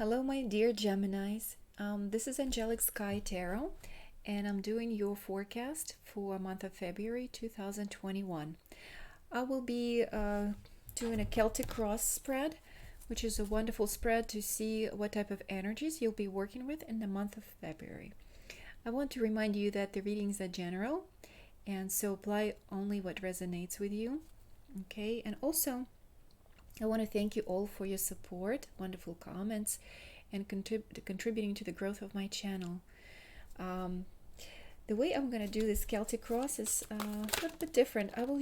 Hello, my dear Geminis. This is Angelic Sky Tarot, and I'm doing your forecast for month of February 2021. I will be doing a Celtic cross spread, which is a wonderful spread to see what type of energies you'll be working with in the month of February. I want to remind you that the readings are general, and so apply only what resonates with you. Okay, and also I want to thank you all for your support, wonderful comments, and contributing to the growth of my channel. The way I'm going to do this Celtic cross is a little bit different. I will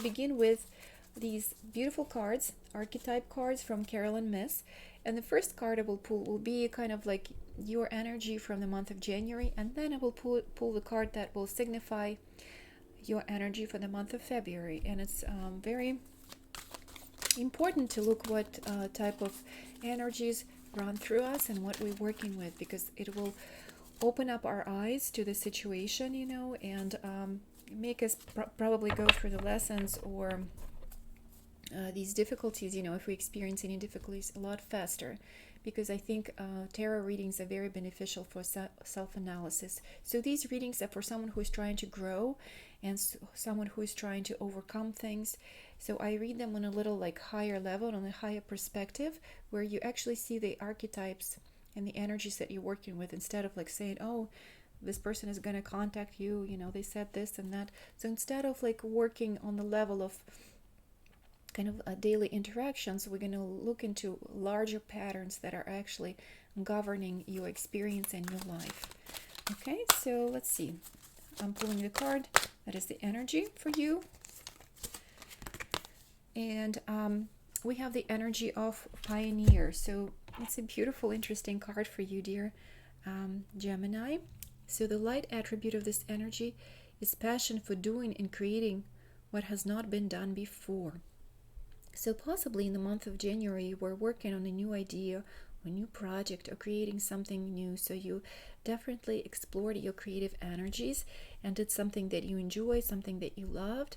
begin with these beautiful cards, archetype cards from Carolyn Miss, and the first card I will pull will be kind of like your energy from the month of January, and then I will pull the card that will signify your energy for the month of February. And it's very important to look what type of energies run through us and what we're working with, because it will open up our eyes to the situation, and make us probably go through the lessons or these difficulties, if we experience any difficulties, a lot faster. Because I think tarot readings are very beneficial for self-analysis. So these readings are for someone who is trying to grow and someone who is trying to overcome things. So I read them on a little higher level, on a higher perspective, where you actually see the archetypes and the energies that you're working with, instead of saying, oh, this person is going to contact you, they said this and that. So instead of working on the level of kind of daily interactions, we're going to look into larger patterns that are actually governing your experience and your life. Okay, so let's see. I'm pulling the card that is the energy for you. And we have the energy of pioneer. So it's a beautiful, interesting card for you, dear Gemini. So the light attribute of this energy is passion for doing and creating what has not been done before. So possibly in the month of January, you were working on a new idea, a new project, or creating something new. So you definitely explored your creative energies and did something that you enjoy, something that you loved,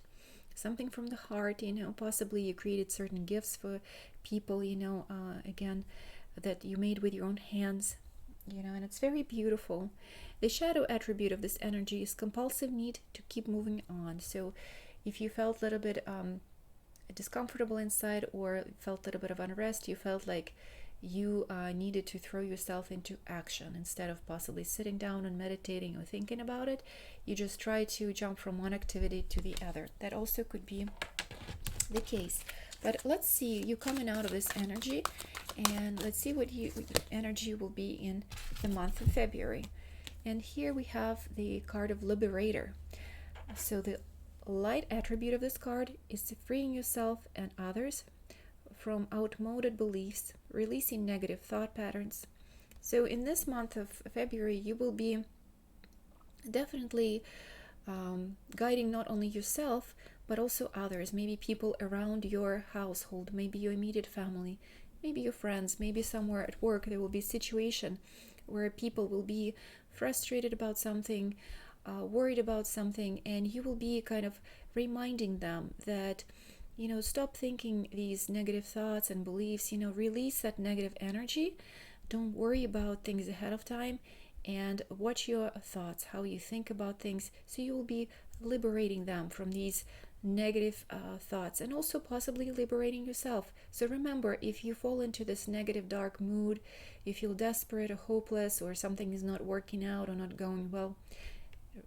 something from the heart. Possibly you created certain gifts for people, again, that you made with your own hands, and it's very beautiful. The shadow attribute of this energy is compulsive need to keep moving on. So if you felt a little bit discomfortable inside, or felt a little bit of unrest, you felt like you needed to throw yourself into action instead of possibly sitting down and meditating or thinking about it. You just try to jump from one activity to the other. That also could be the case. But let's see, you coming out of this energy, and let's see what energy will be in the month of February. And here we have the card of Liberator. So the light attribute of this card is freeing yourself and others from outmoded beliefs, releasing negative thought patterns. So in this month of February, you will be definitely guiding not only yourself, but also others, maybe people around your household, maybe your immediate family, maybe your friends, maybe somewhere at work. There will be a situation where people will be frustrated about something, worried about something, and you will be kind of reminding them that, stop thinking these negative thoughts and beliefs, release that negative energy. Don't worry about things ahead of time, and watch your thoughts, how you think about things. So you will be liberating them from these negative thoughts, and also possibly liberating yourself. So remember, if you fall into this negative dark mood, you feel desperate or hopeless, or something is not working out or not going well,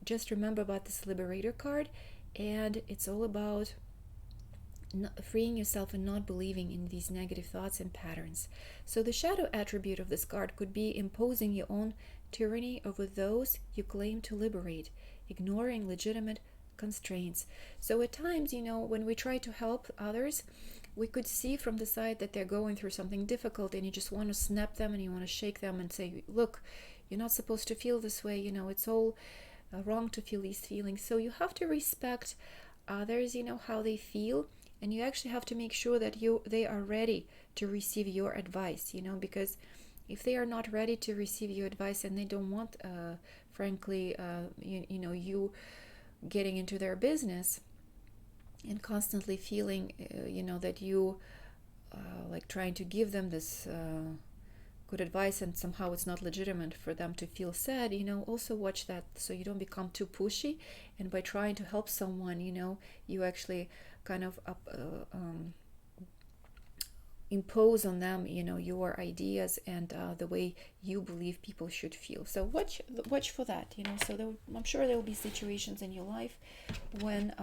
just remember about this Liberator card, and it's all about freeing yourself and not believing in these negative thoughts and patterns. So the shadow attribute of this card could be imposing your own tyranny over those you claim to liberate, ignoring legitimate constraints. So at times, when we try to help others, we could see from the side that they're going through something difficult, and you just want to snap them and you want to shake them and say, look, you're not supposed to feel this way, it's all wrong to feel these feelings. So you have to respect others, how they feel, and you actually have to make sure that they are ready to receive your advice, because if they are not ready to receive your advice and they don't want frankly you getting into their business and constantly feeling that you like trying to give them this good advice, and somehow it's not legitimate for them to feel sad, also watch that so you don't become too pushy. And by trying to help someone, you actually kind of impose on them, your ideas and the way you believe people should feel. So watch for that. So I'm sure there will be situations in your life when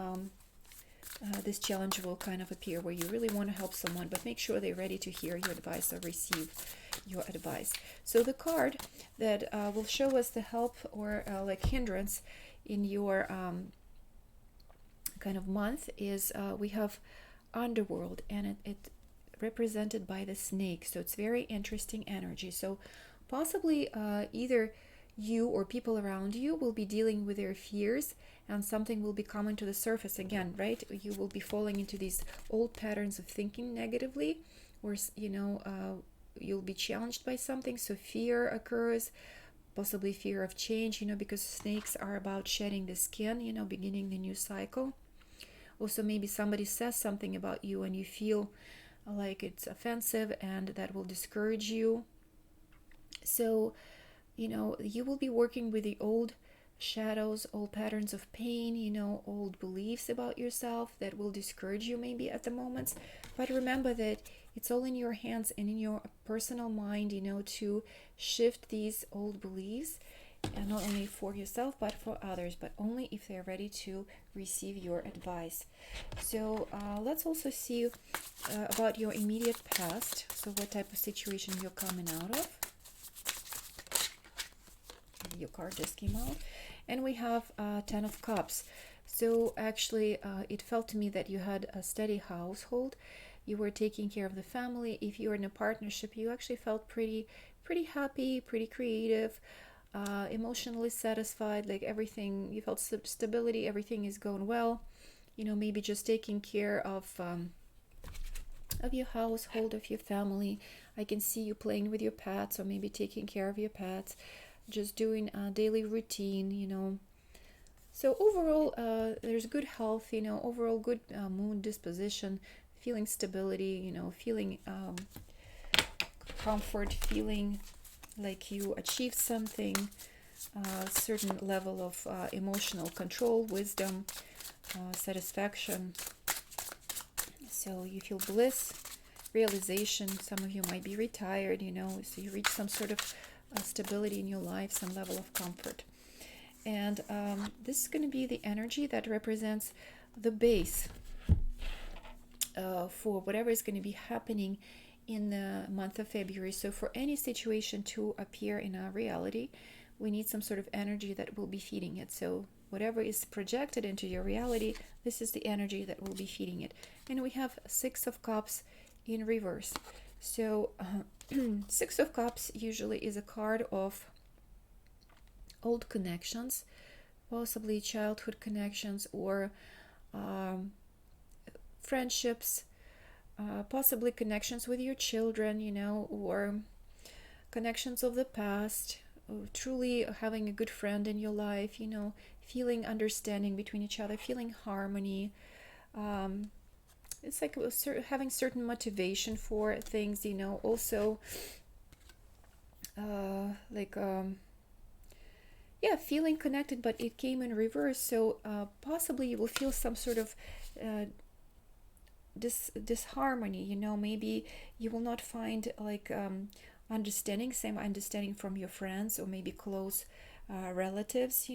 this challenge will kind of appear, where you really want to help someone, but make sure they're ready to hear your advice or receive your advice. So the card that will show us the help or like hindrance in your kind of month is we have Underworld, and it represented by the snake. So it's very interesting energy. So possibly either you or people around you will be dealing with their fears, and something will be coming to the surface again, right? You will be falling into these old patterns of thinking negatively, or you'll be challenged by something. So fear occurs, possibly fear of change, because snakes are about shedding the skin, beginning the new cycle. Also, maybe somebody says something about you and you feel like it's offensive, and that will discourage you. So you will be working with the old shadows, old patterns of pain, old beliefs about yourself that will discourage you maybe at the moments. But remember that it's all in your hands and in your personal mind, to shift these old beliefs, and not only for yourself but for others, but only if they're ready to receive your advice. So let's also see about your immediate past. So what type of situation you're coming out of. Your card just came out, and we have 10 of Cups. So actually it felt to me that you had a steady household. You were taking care of the family. If you're in a partnership, you actually felt pretty happy, pretty creative, emotionally satisfied, like everything, you felt stability, everything is going well. Maybe just taking care of your household, of your family. I can see you playing with your pets, or maybe taking care of your pets, just doing a daily routine. So overall there's good health, overall good mood, disposition, feeling stability, feeling comfort, feeling like you achieved something, certain level of emotional control, wisdom, satisfaction. So you feel bliss, realization. Some of you might be retired, so you reach some sort of stability in your life, some level of comfort. And this is going to be the energy that represents the base for whatever is going to be happening in the month of February. So for any situation to appear in our reality, we need some sort of energy that will be feeding it. So whatever is projected into your reality, this is the energy that will be feeding it. And we have 6 of Cups in reverse. So 6 of Cups usually is a card of old connections, possibly childhood connections, or friendships, possibly connections with your children, or connections of the past, truly having a good friend in your life, feeling understanding between each other, feeling harmony. It's like having certain motivation for things, also feeling connected, but it came in reverse. So possibly you will feel some sort of disharmony, maybe you will not find like same understanding from your friends, or maybe close relatives.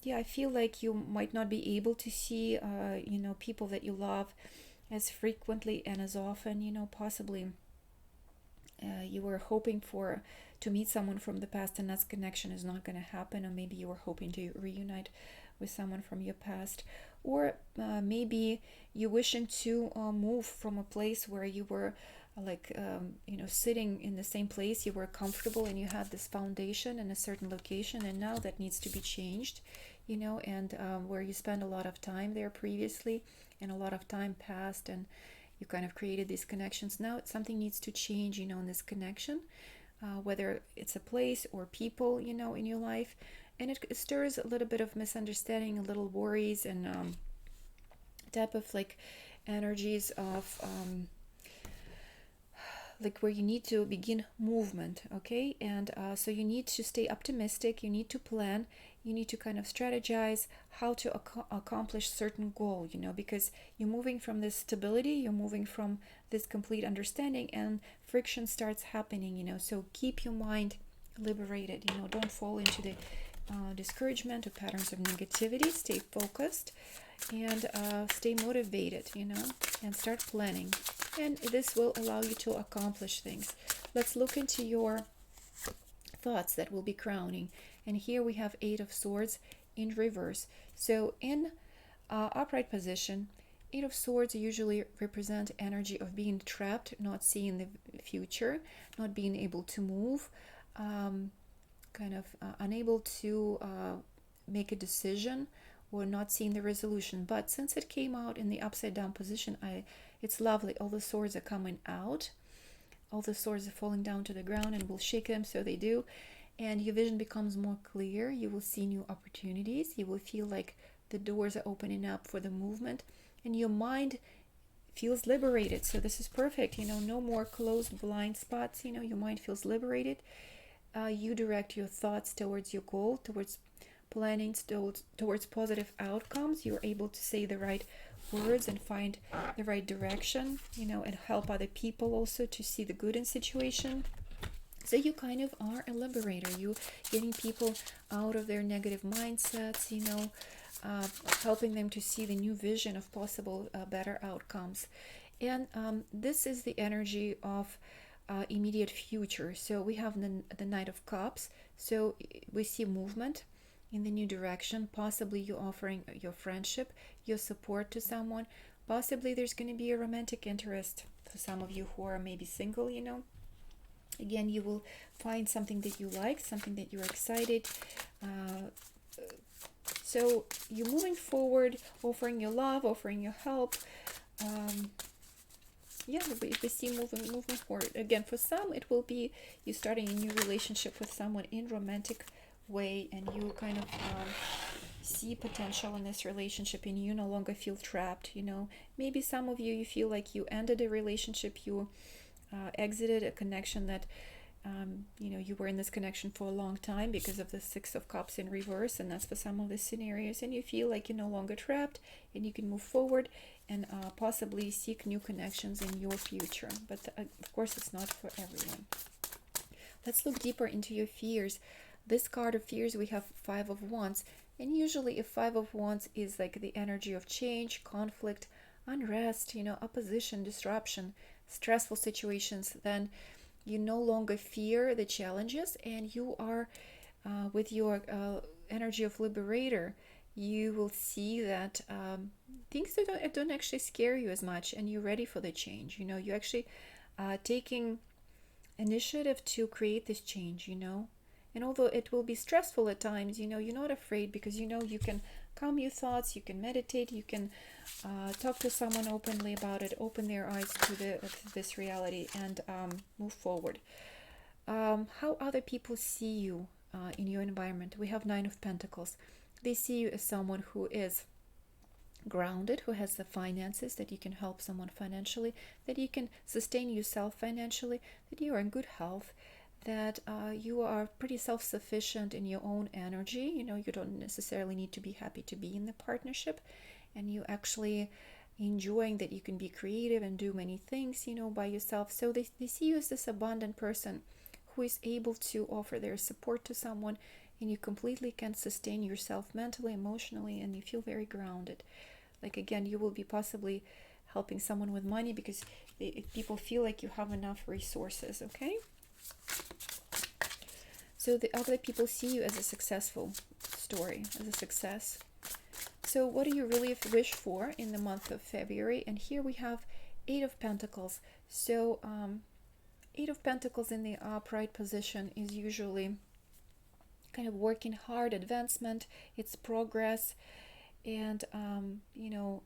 I feel like you might not be able to see people that you love as frequently and as often. Possibly you were hoping to meet someone from the past, and that connection is not going to happen. Or maybe you were hoping to reunite with someone from your past, or maybe you wishing to move from a place where you were sitting in the same place, you were comfortable, and you had this foundation in a certain location, and now that needs to be changed, and where you spent a lot of time there previously, and a lot of time passed, and you kind of created these connections. Now something needs to change, in this connection, whether it's a place or people, in your life. And it stirs a little bit of misunderstanding, a little worries, and type of like energies of like where you need to begin movement, okay? And so you need to stay optimistic, you need to plan, you need to kind of strategize how to accomplish certain goal, you know, because you're moving from this stability, you're moving from this complete understanding, and friction starts happening, you know. So keep your mind liberated, you know, don't fall into the discouragement or patterns of negativity. Stay focused and stay motivated, you know, and start planning, and this will allow you to accomplish things. Let's look into your thoughts that will be crowning. And here we have Eight of Swords in reverse. So in upright position, Eight of Swords usually represent energy of being trapped, not seeing the future, not being able to move, kind of unable to make a decision, or not seeing the resolution. But since it came out in the upside down position, it's lovely. All the swords are coming out, all the swords are falling down to the ground, and we'll shake them, so they do. And your vision becomes more clear. You will see new opportunities. You will feel like the doors are opening up for the movement, and your mind feels liberated. So this is perfect, you know, no more closed blind spots, you know, your mind feels liberated. You direct your thoughts towards your goal, towards planning, towards positive outcomes. You're able to say the right words and find the right direction, you know, and help other people also to see the good in situation. So you kind of are a liberator. You getting people out of their negative mindsets, you know, helping them to see the new vision of possible better outcomes. And this is the energy of immediate future. So we have the Knight of Cups. So we see movement in the new direction. Possibly you offering your friendship, your support to someone. Possibly there's going to be a romantic interest for some of you who are maybe single, you know. Again, you will find something that you like, something that you're excited. So you're moving forward, offering your love, offering your help. Yeah, we see moving forward. Again, for some, it will be you starting a new relationship with someone in romantic way, and you kind of see potential in this relationship, and you no longer feel trapped, you know. Maybe some of you feel like you ended a relationship, you exited a connection that you know, you were in this connection for a long time because of the Six of Cups in reverse, and that's for some of the scenarios, and you feel like you're no longer trapped and you can move forward and possibly seek new connections in your future. But of course, it's not for everyone. Let's look deeper into your fears. This card of fears, we have Five of Wands, and usually a Five of Wands is like the energy of change, conflict, unrest, you know, opposition, disruption, stressful situations. Then you no longer fear the challenges, and you are with your energy of liberator, you will see that things that don't actually scare you as much, and you're ready for the change. You know, you're actually taking initiative to create this change, you know. And although it will be stressful at times, you know, you're not afraid, because you know you can calm your thoughts, you can meditate, you can talk to someone openly about it, open their eyes to this reality, and move forward. How other people see you in your environment. We have Nine of Pentacles. They see you as someone who is grounded, who has the finances, that you can help someone financially, that you can sustain yourself financially, that you are in good health, that you are pretty self-sufficient in your own energy. You know, you don't necessarily need to be happy to be in the partnership, and you actually enjoying that you can be creative and do many things, you know, by yourself. So they see you as this abundant person who is able to offer their support to someone, and you completely can sustain yourself mentally, emotionally, and you feel very grounded. Like, again, you will be possibly helping someone with money because people feel like you have enough resources, okay? So the other people see you as a successful story, as a success. So what do you really wish for in the month of February? And here we have Eight of Pentacles. So Eight of Pentacles in the upright position is usually kind of working hard, advancement, it's progress, and you know,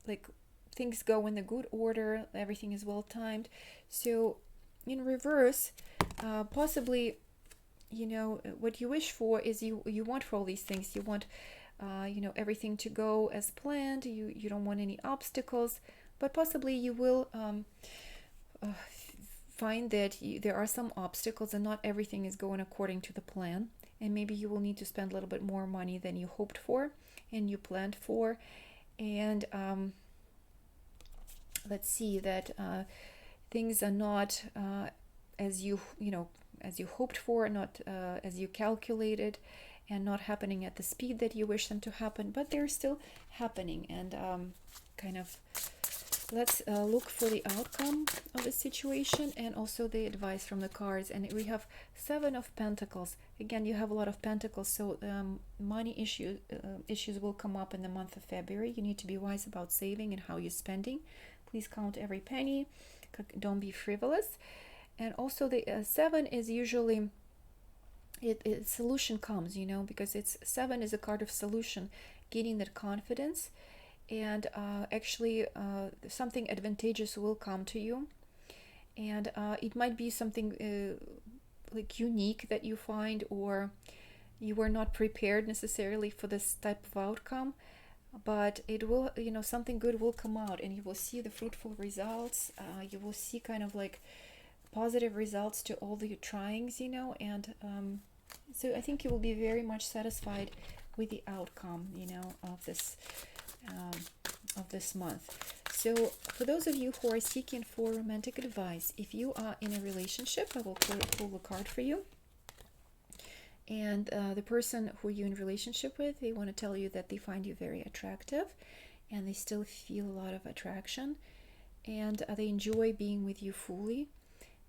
like things go in the good order, everything is well timed. So in reverse, possibly, you know, what you wish for is you want for all these things, you want you know, everything to go as planned, you don't want any obstacles, but possibly you will find that there are some obstacles and not everything is going according to the plan, and maybe you will need to spend a little bit more money than you hoped for and you planned for. And let's see that things are not as you hoped for, not as you calculated, and not happening at the speed that you wish them to happen, but they're still happening. And kind of let's look for the outcome of the situation and also the advice from the cards. And we have Seven of Pentacles. Again, you have a lot of pentacles, so money issues will come up in the month of February. You need to be wise about saving and how you're spending. Please count every penny. Don't be frivolous. And also the seven is usually solution comes, because seven is a card of solution, gaining that confidence. And actually something advantageous will come to you, and it might be something like unique that you find, or you were not prepared necessarily for this type of outcome, but it will, something good will come out, and you will see the fruitful results. You will see kind of like positive results to all the tryings, and so I think you will be very much satisfied with the outcome, of this month. So for those of you who are seeking for romantic advice, if you are in a relationship, I will pull a card for you. And the person who you're in relationship with, they want to tell you that they find you very attractive, and they still feel a lot of attraction, and they enjoy being with you fully,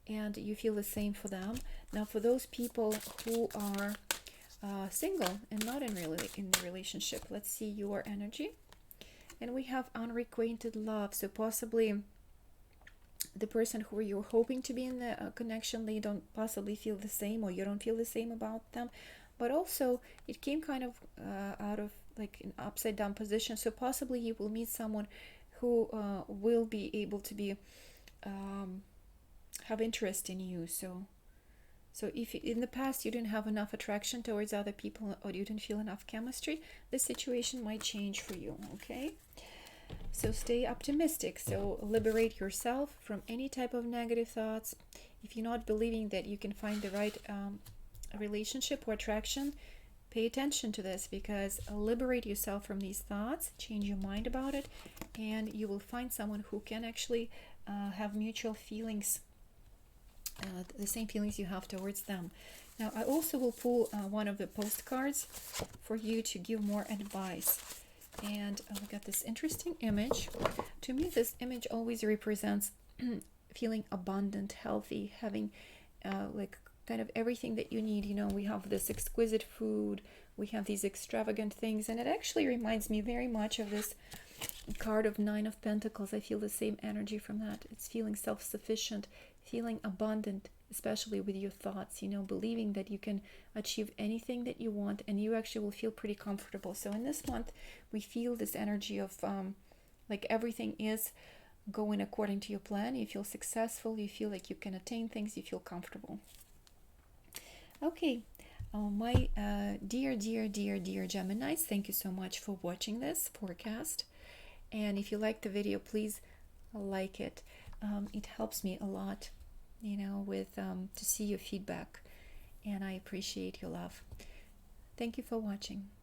and you feel the same for them. Now for those people who are single and not in the relationship, let's see your energy. And we have unrequited love. So possibly the person who you're hoping to be in the connection, they don't possibly feel the same, or you don't feel the same about them. But also it came kind of out of like an upside down position. So possibly you will meet someone who will be able to be have interest in you. So if in the past you didn't have enough attraction towards other people, or you didn't feel enough chemistry, the situation might change for you, okay? So stay optimistic. So liberate yourself from any type of negative thoughts. If you're not believing that you can find the right relationship or attraction, pay attention to this, because liberate yourself from these thoughts, change your mind about it, and you will find someone who can actually have mutual feelings, the same feelings you have towards them. Now I also will pull one of the postcards for you to give more advice. And we got this interesting image. To me, this image always represents feeling abundant, healthy, having like kind of everything that you need. We have this exquisite food, we have these extravagant things, and it actually reminds me very much of this card of Nine of Pentacles. I feel the same energy from that. It's feeling self-sufficient, feeling abundant, especially with your thoughts, believing that you can achieve anything that you want, and you actually will feel pretty comfortable. So in this month, we feel this energy of like everything is going according to your plan. You feel successful, you feel like you can attain things, you feel comfortable. Okay, my dear Geminis, thank you so much for watching this forecast. And if you like the video, please like it. It helps me a lot, with to see your feedback, and I appreciate your love. Thank you for watching.